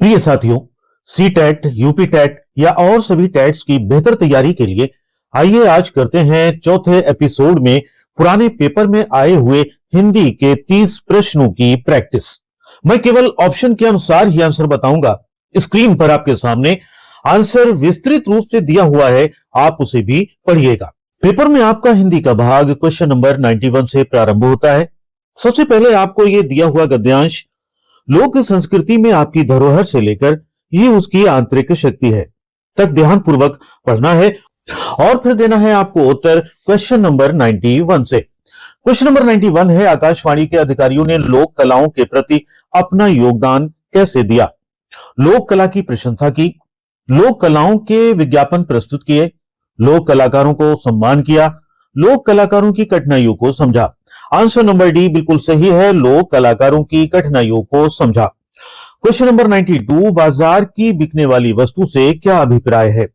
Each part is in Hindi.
प्रिय साथियों, सी टेट, यूपी टेट या और सभी टेट्स की बेहतर तैयारी के लिए आइए आज करते हैं चौथे एपिसोड में पुराने पेपर में आए हुए हिंदी के 30 प्रश्नों की प्रैक्टिस। मैं केवल ऑप्शन के अनुसार ही आंसर बताऊंगा। स्क्रीन पर आपके सामने आंसर विस्तृत रूप से दिया हुआ है, आप उसे भी पढ़िएगा। पेपर में आपका हिंदी का भाग क्वेश्चन नंबर 91 से प्रारंभ होता है। सबसे पहले आपको यह दिया हुआ गद्यांश, लोक संस्कृति में आपकी धरोहर से लेकर ये उसकी आंतरिक शक्ति है, तक ध्यानपूर्वक पढ़ना है और फिर देना है आपको उत्तर क्वेश्चन नंबर 91 से। क्वेश्चन नंबर 91 है, आकाशवाणी के अधिकारियों ने लोक कलाओं के प्रति अपना योगदान कैसे दिया? लोक कला की प्रशंसा की, लोक कलाओं के विज्ञापन प्रस्तुत किए, लोक कलाकारों को सम्मान किया, लोक कलाकारों की कठिनाइयों को समझा। आंसर नंबर डी बिल्कुल सही है, लोक कलाकारों की कठिनाइयों को समझा। क्वेश्चन नंबर 92, बाजार की बिकने वाली वस्तु से क्या अभिप्राय है?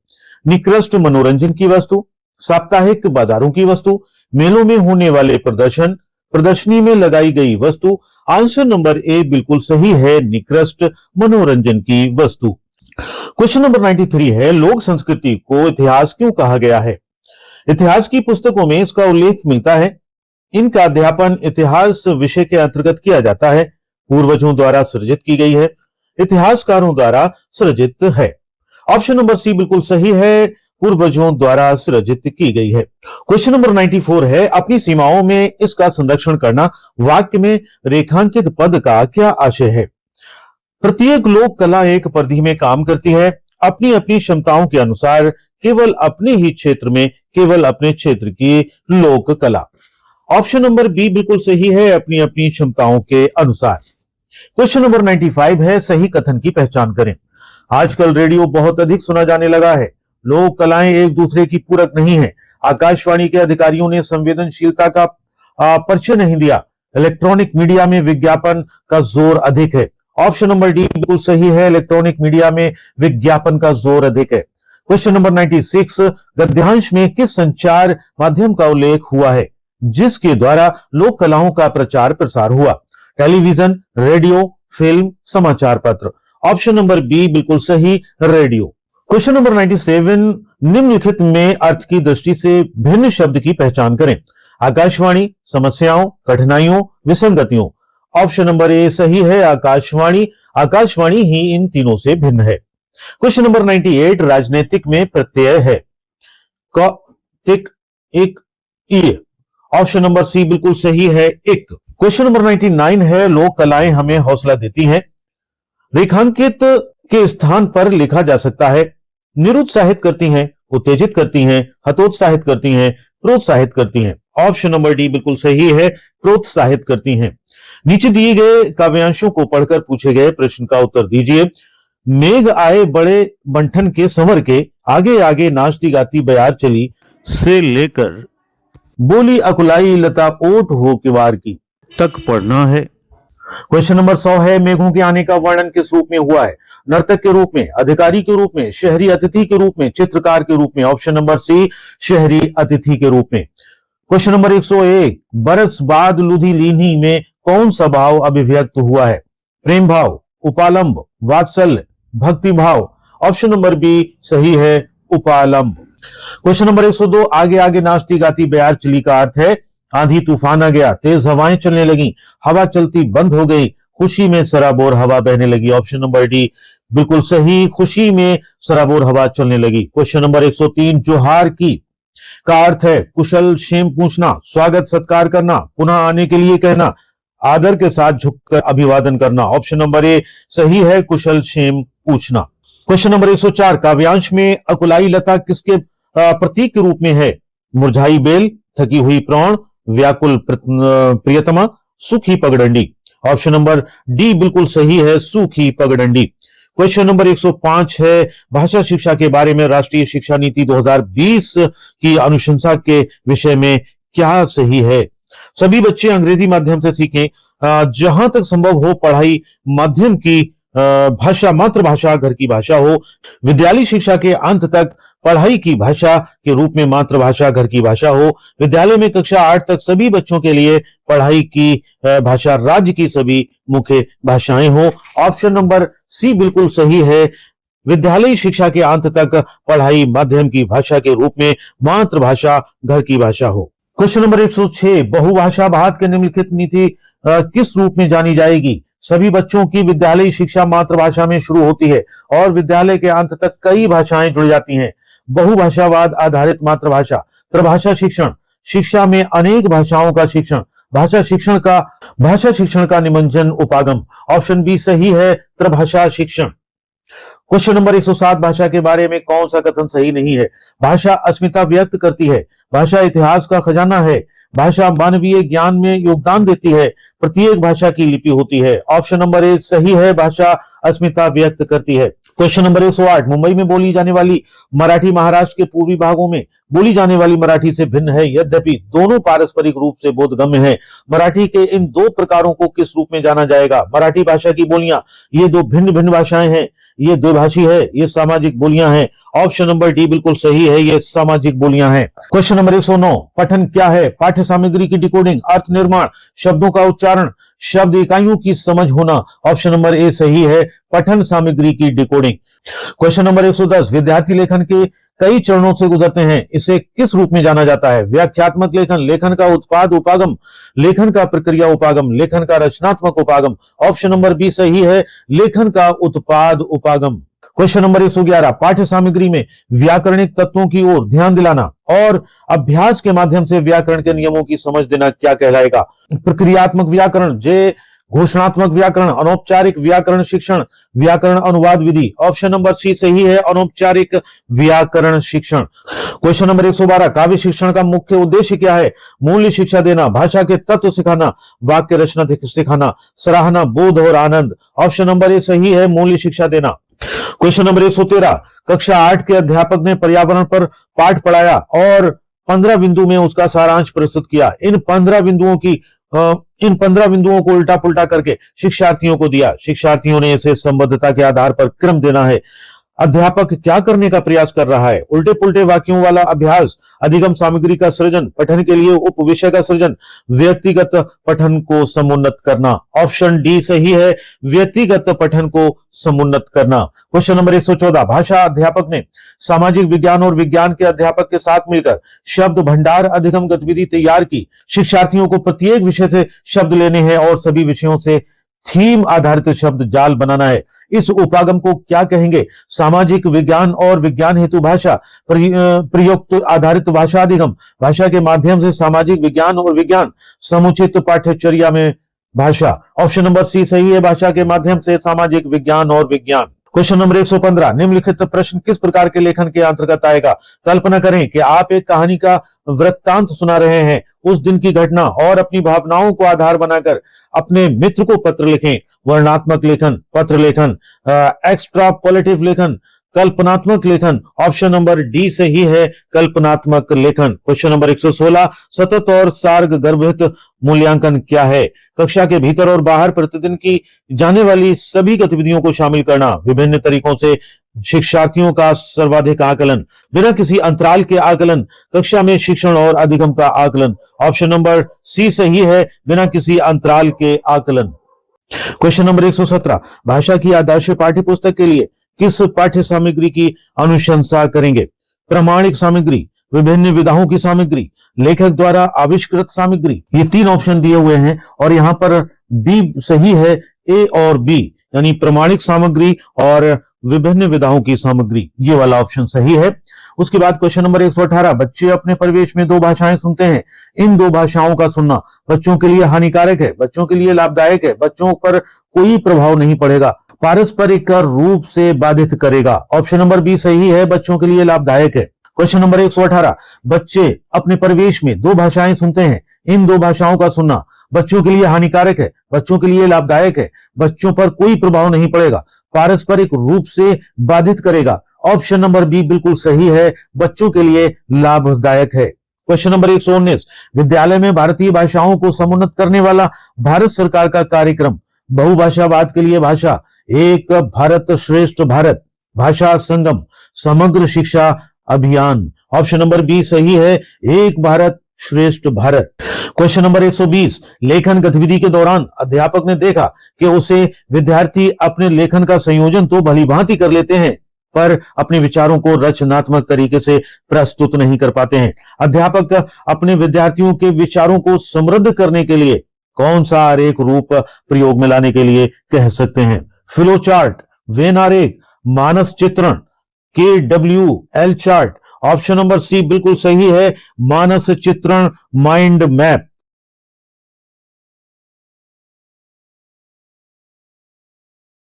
निकृष्ट मनोरंजन की वस्तु, साप्ताहिक बाजारों की वस्तु, मेलों में होने वाले प्रदर्शन, प्रदर्शनी में लगाई गई वस्तु। आंसर नंबर ए बिल्कुल सही है, निकृष्ट मनोरंजन की वस्तु। क्वेश्चन नंबर 93 है, लोक संस्कृति को इतिहास क्यों कहा गया है? इतिहास की पुस्तकों में इसका उल्लेख मिलता है। इनका अध्यापन इतिहास विषय के अंतर्गत किया जाता है, पूर्वजों द्वारा सृजित की गई है, इतिहासकारों द्वारा सृजित है। ऑप्शन नंबर सी बिल्कुल सही है, पूर्वजों द्वारा सृजित की गई है। क्वेश्चन नंबर 94 है, अपनी सीमाओं में इसका संरक्षण करना। वाक्य में रेखांकित पद का क्या आशय है? प्रत्येक लोक कला एक परिधि में काम करती है, अपनी अपनी क्षमताओं के अनुसार, केवल अपने ही क्षेत्र में, केवल अपने क्षेत्र की लोक कला। ऑप्शन नंबर बी बिल्कुल सही है, अपनी अपनी क्षमताओं के अनुसार। क्वेश्चन नंबर 95 है, सही कथन की पहचान करें। आजकल रेडियो बहुत अधिक सुना जाने लगा है, लोक कलाएं एक दूसरे की पूरक नहीं है, आकाशवाणी के अधिकारियों ने संवेदनशीलता का परिचय नहीं दिया, इलेक्ट्रॉनिक मीडिया में विज्ञापन का जोर अधिक है। ऑप्शन नंबर डी बिल्कुल सही है, इलेक्ट्रॉनिक मीडिया में विज्ञापन का जोर अधिक है। क्वेश्चन नंबर 96, गद्यांश में किस संचार माध्यम का उल्लेख हुआ है जिसके द्वारा लोक कलाओं का प्रचार प्रसार हुआ? टेलीविजन, रेडियो, फिल्म, समाचार पत्र। ऑप्शन नंबर बी बिल्कुल सही, रेडियो। क्वेश्चन नंबर 97, निम्नलिखित में अर्थ की दृष्टि से भिन्न शब्द की पहचान करें। आकाशवाणी, समस्याओं, कठिनाइयों, विसंगतियों। ऑप्शन नंबर ए सही है, आकाशवाणी। आकाशवाणी ही इन तीनों से भिन्न है। क्वेश्चन नंबर 98, राजनीतिक में प्रत्यय है क, तिक, इक, ई। ऑप्शन नंबर सी बिल्कुल सही है, इक। क्वेश्चन नंबर 99 है, लोक कलाएं हमें हौसला देती हैं। रेखांकित के स्थान पर लिखा जा सकता है, निरुत्साहित करती हैं, उत्तेजित करती हैं, हतोत्साहित करती हैं, प्रोत्साहित करती हैं। ऑप्शन नंबर डी बिल्कुल सही है, प्रोत्साहित करती हैं। नीचे दिए गए काव्यांशों को पढ़कर पूछे गए प्रश्न का उत्तर दीजिए। मेघ आए बड़े बंठन के संवर के, आगे आगे नाचती गाती बयार चली, से लेकर बोली अकुलाई लता ओट हो किवार की तक पढ़ना है। क्वेश्चन नंबर 100 है, मेघों के आने का वर्णन किस रूप में हुआ है? नर्तक के रूप में, अधिकारी के रूप में, शहरी अतिथि के रूप में, चित्रकार के रूप में। ऑप्शन नंबर सी शहरी अतिथि के रूप में। क्वेश्चन नंबर 101, बरस बाद लुधी लीनी में कौन सा भाव अभिव्यक्त हुआ है? प्रेम भाव, उपालंब, वात्सल्य, भक्ति भाव। ऑप्शन नंबर बी सही है, उपालंब। क्वेश्चन नंबर 102, आगे आगे नाचती गाती बयार चली का अर्थ है, आंधी तूफान आ गया, तेज हवाएं चलने लगी, हवा चलती बंद हो गई, खुशी में सराबोर हवा बहने लगी। ऑप्शन नंबर डी बिल्कुल सही, खुशी में सराबोर हवा चलने लगी। क्वेश्चन नंबर 103, जोहार की का अर्थ है कुशल क्षेम पूछना, स्वागत सत्कार करना, पुनः आने के लिए कहना, आदर के साथ झुककर अभिवादन करना। ऑप्शन नंबर ए सही है, कुशल क्षेम पूछना। क्वेश्चन नंबर 104, काव्यांश में अकुलाई लता किसके प्रतीक के रूप में है? मुरझाई बेल, थकी हुई प्राण, व्याकुल प्रियतमा, सूखी पगडंडी। ऑप्शन नंबर डी बिल्कुल सही है, सूखी पगडंडी। क्वेश्चन नंबर 105 है, भाषा शिक्षा के बारे में राष्ट्रीय शिक्षा नीति 2020 की अनुशंसा के विषय में क्या सही है? सभी बच्चे अंग्रेजी माध्यम से सीखें, जहां तक संभव हो पढ़ाई माध्यम की भाषा मातृभाषा घर की भाषा हो, विद्यालय शिक्षा के अंत तक पढ़ाई की भाषा के रूप में मातृभाषा घर की भाषा हो, विद्यालय में कक्षा 8 तक सभी बच्चों के लिए पढ़ाई की भाषा राज्य की सभी मुख्य भाषाएं हो। ऑप्शन नंबर सी बिल्कुल सही है। विद्यालयी शिक्षा के अंत तक पढ़ाई माध्यम की भाषा के रूप में मातृभाषा घर की भाषा हो। क्वेश्चन नंबर 106, बहुभाषावाद के निम्नलिखित नीति किस रूप में जानी जाएगी? सभी बच्चों की विद्यालयी शिक्षा मातृभाषा में शुरू होती है और विद्यालय के अंत तक कई भाषाएं जुड़ जाती हैं। बहुभाषावाद आधारित मातृभाषा, त्रिभाषा शिक्षण, शिक्षा में अनेक भाषाओं का शिक्षण, भाषा शिक्षण का निमंजन उपागम। ऑप्शन बी सही है, त्रिभाषा शिक्षण। क्वेश्चन नंबर 107, भाषा के बारे में कौन सा कथन सही नहीं है? भाषा अस्मिता व्यक्त करती है, भाषा इतिहास का खजाना है, भाषा मानवीय ज्ञान में योगदान देती है, प्रत्येक भाषा की लिपि होती है। ऑप्शन नंबर ए सही है, भाषा अस्मिता व्यक्त करती है। क्वेश्चन नंबर 108, मुंबई में बोली जाने वाली मराठी महाराष्ट्र के पूर्वी भागों में बोली जाने वाली मराठी से भिन्न है, यद्यपि दोनों पारस्परिक रूप से बोधगम्य है। मराठी के इन दो प्रकारों को किस रूप में जाना जाएगा? मराठी भाषा की बोलियां, ये दो भिन्न भिन्न भाषाएं हैं, ये द्विभाषी है, ये सामाजिक बोलियां हैं। ऑप्शन नंबर डी बिल्कुल सही है, ये सामाजिक बोलियां हैं। क्वेश्चन नंबर 109, पठन क्या है? पाठ्य सामग्री की डिकोडिंग, अर्थ निर्माण, शब्दों का उच्चारण, शब्द इकाइयों की समझ होना। ऑप्शन नंबर ए सही है, पठन सामग्री की डिकोडिंग। क्वेश्चन नंबर 110, विद्यार्थी लेखन के कई चरणों से गुजरते हैं, इसे किस रूप में जाना जाता है? व्याख्यात्मक लेखन, लेखन का उत्पाद उपागम, लेखन का प्रक्रिया उपागम, लेखन का रचनात्मक उपागम। ऑप्शन नंबर बी सही है, लेखन का उत्पाद उपागम। क्वेश्चन नंबर 111, पाठ्य सामग्री में व्याकरणिक तत्वों की ओर ध्यान दिलाना और अभ्यास के माध्यम से व्याकरण के नियमों की समझ देना क्या कहलाएगा? प्रक्रियात्मक व्याकरण, जे घोषणात्मक व्याकरण, अनौपचारिक व्याकरण शिक्षण, व्याकरण अनुवाद विधि। ऑप्शन नंबर सी सही है, अनौपचारिक व्याकरण शिक्षण। क्वेश्चन नंबर 112, काव्य शिक्षण का मुख्य उद्देश्य क्या है? मूल्य शिक्षा देना, भाषा के तत्व सिखाना, वाक्य रचना सिखाना, सराहना, बोध और आनंद। ऑप्शन नंबर ए सही है, मूल्य शिक्षा देना। क्वेश्चन नंबर 113, कक्षा 8 के अध्यापक ने पर्यावरण पर पाठ पढ़ाया और 15 बिंदु में उसका सारांश प्रस्तुत किया। इन 15 बिंदुओं को उल्टा पुल्टा करके शिक्षार्थियों को दिया। शिक्षार्थियों ने इसे संबद्धता के आधार पर क्रम देना है। अध्यापक क्या करने का प्रयास कर रहा है? उल्टे पुल्टे वाक्यों वाला अभ्यास, अधिगम सामग्री का सृजन, पठन के लिए उप विषय का सृजन, व्यक्तिगत पठन को समुन्नत करना। ऑप्शन डी सही है, व्यक्तिगत पठन को समुन्नत करना। क्वेश्चन नंबर 114, भाषा अध्यापक ने सामाजिक विज्ञान और विज्ञान के अध्यापक के साथ मिलकर शब्द भंडार अधिगम गतिविधि तैयार की। शिक्षार्थियों को प्रत्येक विषय से शब्द लेने हैं और सभी विषयों से थीम आधारित शब्द जाल बनाना है। इस उपागम को क्या कहेंगे? सामाजिक विज्ञान और विज्ञान हेतु भाषा, प्रयुक्त आधारित भाषा अधिगम, भाषा के माध्यम से सामाजिक विज्ञान और विज्ञान, समुचित पाठ्यचर्या में भाषा। ऑप्शन नंबर सी सही है, भाषा के माध्यम से सामाजिक विज्ञान और विज्ञान। क्वेश्चन नंबर 115, निम्नलिखित प्रश्न किस प्रकार के लेखन के अंतर्गत आएगा? कल्पना करें कि आप एक कहानी का वृत्तांत सुना रहे हैं, उस दिन की घटना और अपनी भावनाओं को आधार बनाकर अपने मित्र को पत्र लिखें। वर्णनात्मक लेखन, पत्र लेखन, एक्स्ट्रापोलेटिव लेखन, कल्पनात्मक लेखन। ऑप्शन नंबर डी सही है, कल्पनात्मक लेखन। क्वेश्चन नंबर 116, सतत और सार्ग गर्भित मूल्यांकन क्या है? कक्षा के भीतर और बाहर प्रतिदिन की जाने वाली सभी गतिविधियों को शामिल करना, विभिन्न तरीकों से शिक्षार्थियों का सर्वाधिक आकलन, बिना किसी अंतराल के आकलन, कक्षा में शिक्षण और अधिगम का आकलन। ऑप्शन नंबर सी सही है, बिना किसी अंतराल के आकलन। क्वेश्चन नंबर 117, भाषा की आदर्श पाठ्य पुस्तक के लिए किस पाठ्य सामग्री की अनुशंसा करेंगे? प्रामाणिक सामग्री, विभिन्न विधाओं की सामग्री, लेखक द्वारा आविष्कृत सामग्री। ये 3 ऑप्शन दिए हुए हैं और यहां पर बी सही है, ए और बी, यानी प्रामाणिक सामग्री और विभिन्न विधाओं की सामग्री, ये वाला ऑप्शन सही है। उसके बाद क्वेश्चन नंबर 118, बच्चे अपने परिवेश में 2 भाषाएं सुनते हैं, इन 2 भाषाओं का सुनना बच्चों के लिए हानिकारक है, बच्चों के लिए लाभदायक है, बच्चों पर कोई प्रभाव नहीं पड़ेगा, पारस्परिक रूप से बाधित करेगा। ऑप्शन नंबर बी सही है, बच्चों के लिए लाभदायक है। क्वेश्चन नंबर 118, बच्चे अपने परिवेश में 2 भाषाएं सुनते हैं, इन 2 भाषाओं का सुनना बच्चों के लिए हानिकारक है, बच्चों के लिए लाभदायक है, बच्चों पर कोई प्रभाव नहीं पड़ेगा, पारस्परिक रूप से बाधित करेगा। ऑप्शन नंबर बी बिल्कुल सही है, बच्चों के लिए लाभदायक है। क्वेश्चन नंबर 119, विद्यालय में भारतीय भाषाओं को समुन्नत करने वाला भारत सरकार का कार्यक्रम, बहुभाषावाद के लिए भाषा, एक भारत श्रेष्ठ भारत, भाषा संगम, समग्र शिक्षा अभियान। ऑप्शन नंबर बी सही है, एक भारत श्रेष्ठ भारत। क्वेश्चन नंबर 120, लेखन गतिविधि के दौरान अध्यापक ने देखा कि उसे विद्यार्थी अपने लेखन का संयोजन तो भलीभांति कर लेते हैं पर अपने विचारों को रचनात्मक तरीके से प्रस्तुत नहीं कर पाते हैं। अध्यापक अपने विद्यार्थियों के विचारों को समृद्ध करने के लिए कौन सा आरेख रूप प्रयोग में लाने के लिए कह सकते हैं? फ्लो चार्ट, वेन आरेख, मानस चित्रण, KWL chart. Option number C बिल्कुल सही है, मानस चित्रण, माइंड मैप।